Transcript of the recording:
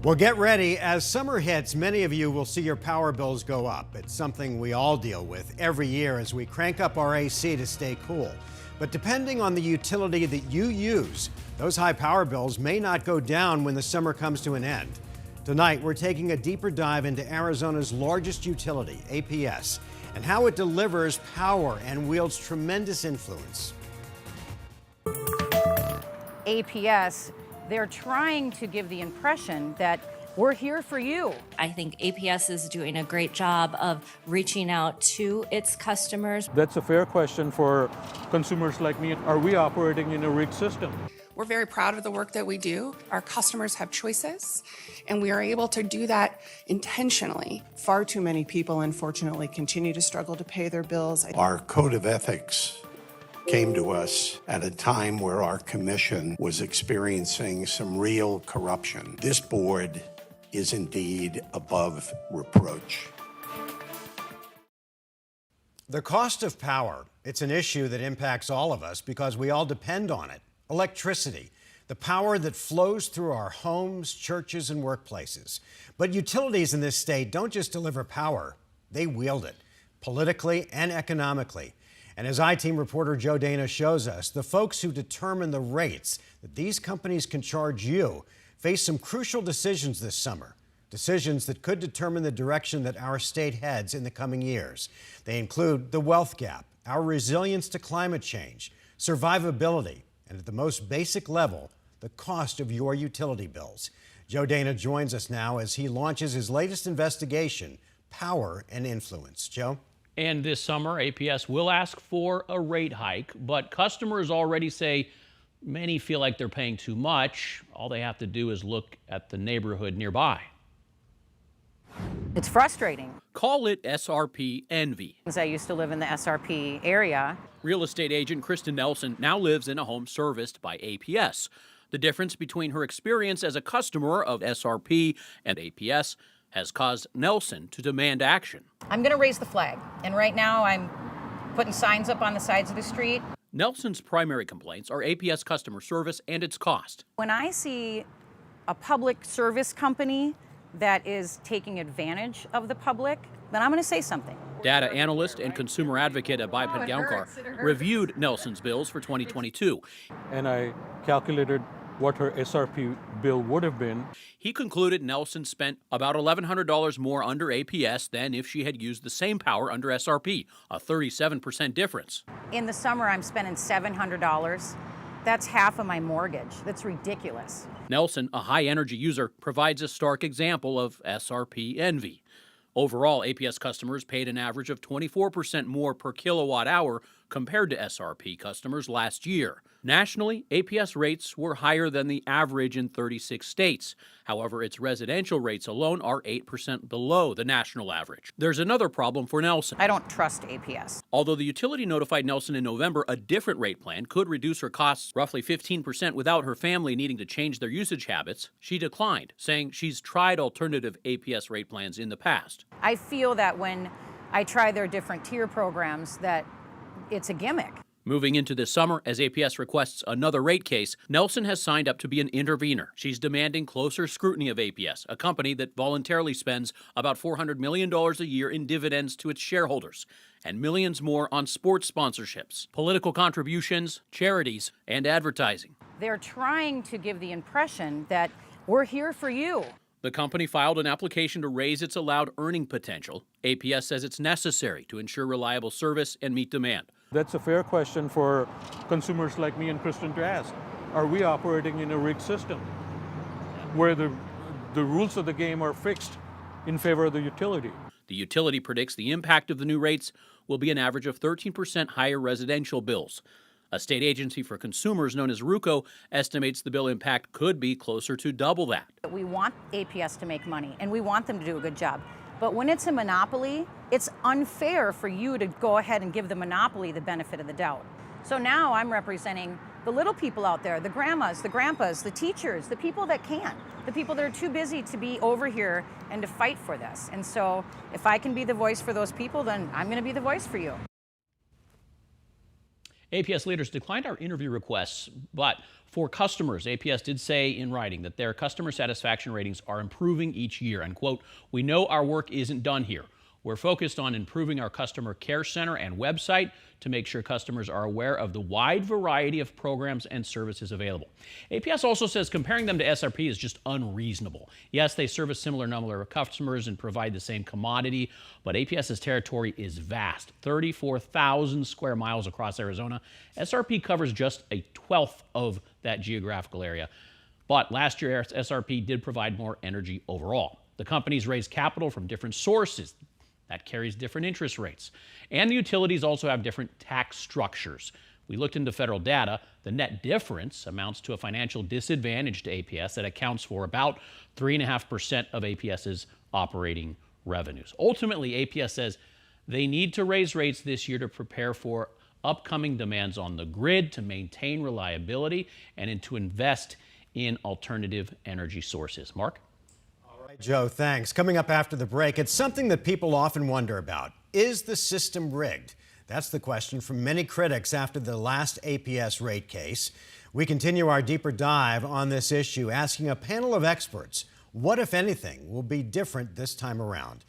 Well, get ready. As summer hits, many of you will see your power bills go up. It's something we all deal with every year as we crank up our AC to stay cool. But depending on the utility that you use, those high power bills may not go down when the summer comes to an end. Tonight, we're taking a deeper dive into Arizona's largest utility, APS, and how it delivers power and wields tremendous influence. APS, they're trying to give the impression that we're here for you. I think APS is doing a great job of reaching out to its customers. That's a fair question for consumers like me. Are we operating in a rigged system? We're very proud of the work that we do. Our customers have choices, and we are able to do that intentionally. Far too many people, unfortunately, continue to struggle to pay their bills. Our code of ethics came to us at a time where our commission was experiencing some real corruption. This board is indeed above reproach. The cost of power, it's an issue that impacts all of us because we all depend on it. Electricity, the power that flows through our homes, churches, and workplaces. But utilities in this state don't just deliver power, they wield it, politically and economically. And as I-Team reporter Joe Dana shows us, the folks who determine the rates that these companies can charge you face some crucial decisions this summer, decisions that could determine the direction that our state heads in the coming years. They include the wealth gap, our resilience to climate change, survivability, and at the most basic level, the cost of your utility bills. Joe Dana joins us now as he launches his latest investigation, Power and Influence. Joe? And this summer, APS will ask for a rate hike, but customers already say many feel like they're paying too much. All they have to do is look at the neighborhood nearby. It's frustrating. Call it SRP envy. I used to live in the SRP area. Real estate agent Kristen Nelson now lives in a home serviced by APS. The difference between her experience as a customer of SRP and APS has caused Nelson to demand action. I'm going to raise the flag, and right now I'm putting signs up on the sides of the street. Nelson's primary complaints are APS customer service and its cost. When I see a public service company that is taking advantage of the public, then I'm going to say something. Data analyst and consumer advocate Abhay Padgaonkar reviewed Nelson's bills for 2022. And I calculated what her SRP bill would have been. He concluded Nelson spent about $1,100 more under APS than if she had used the same power under SRP, a 37% difference. In the summer, I'm spending $700. That's half of my mortgage. That's ridiculous. Nelson, a high-energy user, provides a stark example of SRP envy. Overall, APS customers paid an average of 24% more per kilowatt hour compared to SRP customers last year. Nationally, APS rates were higher than the average in 36 states. However, its residential rates alone are 8% below the national average. There's another problem for Nelson. I don't trust APS. Although the utility notified Nelson in November a different rate plan could reduce her costs roughly 15% without her family needing to change their usage habits, she declined, saying she's tried alternative APS rate plans in the past. I feel that when I try their different tier programs that it's a gimmick. Moving into this summer, as APS requests another rate case, Nelson has signed up to be an intervener. She's demanding closer scrutiny of APS, a company that voluntarily spends about $400 million a year in dividends to its shareholders, and millions more on sports sponsorships, political contributions, charities, and advertising. They're trying to give the impression that we're here for you. The company filed an application to raise its allowed earning potential. APS says it's necessary to ensure reliable service and meet demand. That's a fair question for consumers like me and Kristen to ask. Are we operating in a rigged system where the rules of the game are fixed in favor of the utility? The utility predicts the impact of the new rates will be an average of 13% higher residential bills. A state agency for consumers known as RUCO estimates the bill impact could be closer to double that. We want APS to make money, and we want them to do a good job. But when it's a monopoly, it's unfair for you to go ahead and give the monopoly the benefit of the doubt. So now I'm representing the little people out there, the grandmas, the grandpas, the teachers, the people that can't, the people that are too busy to be over here and to fight for this. And so if I can be the voice for those people, then I'm going to be the voice for you. APS leaders declined our interview requests, but for customers, APS did say in writing that their customer satisfaction ratings are improving each year. And quote, "We know our work isn't done here. We're focused on improving our customer care center and website to make sure customers are aware of the wide variety of programs and services available." APS also says comparing them to SRP is just unreasonable. Yes, they serve a similar number of customers and provide the same commodity, but APS's territory is vast, 34,000 square miles across Arizona. SRP covers just a 12th of that geographical area. But last year, SRP did provide more energy overall. The companies raised capital from different sources. That carries different interest rates. And the utilities also have different tax structures. We looked into federal data. The net difference amounts to a financial disadvantage to APS that accounts for about 3.5% of APS's operating revenues. Ultimately, APS says they need to raise rates this year to prepare for upcoming demands on the grid, to maintain reliability, and to invest in alternative energy sources. Mark? Joe, thanks. Coming up after the break, it's something that people often wonder about. Is the system rigged? That's the question from many critics after the last APS rate case. We continue our deeper dive on this issue, asking a panel of experts what, if anything, will be different this time around.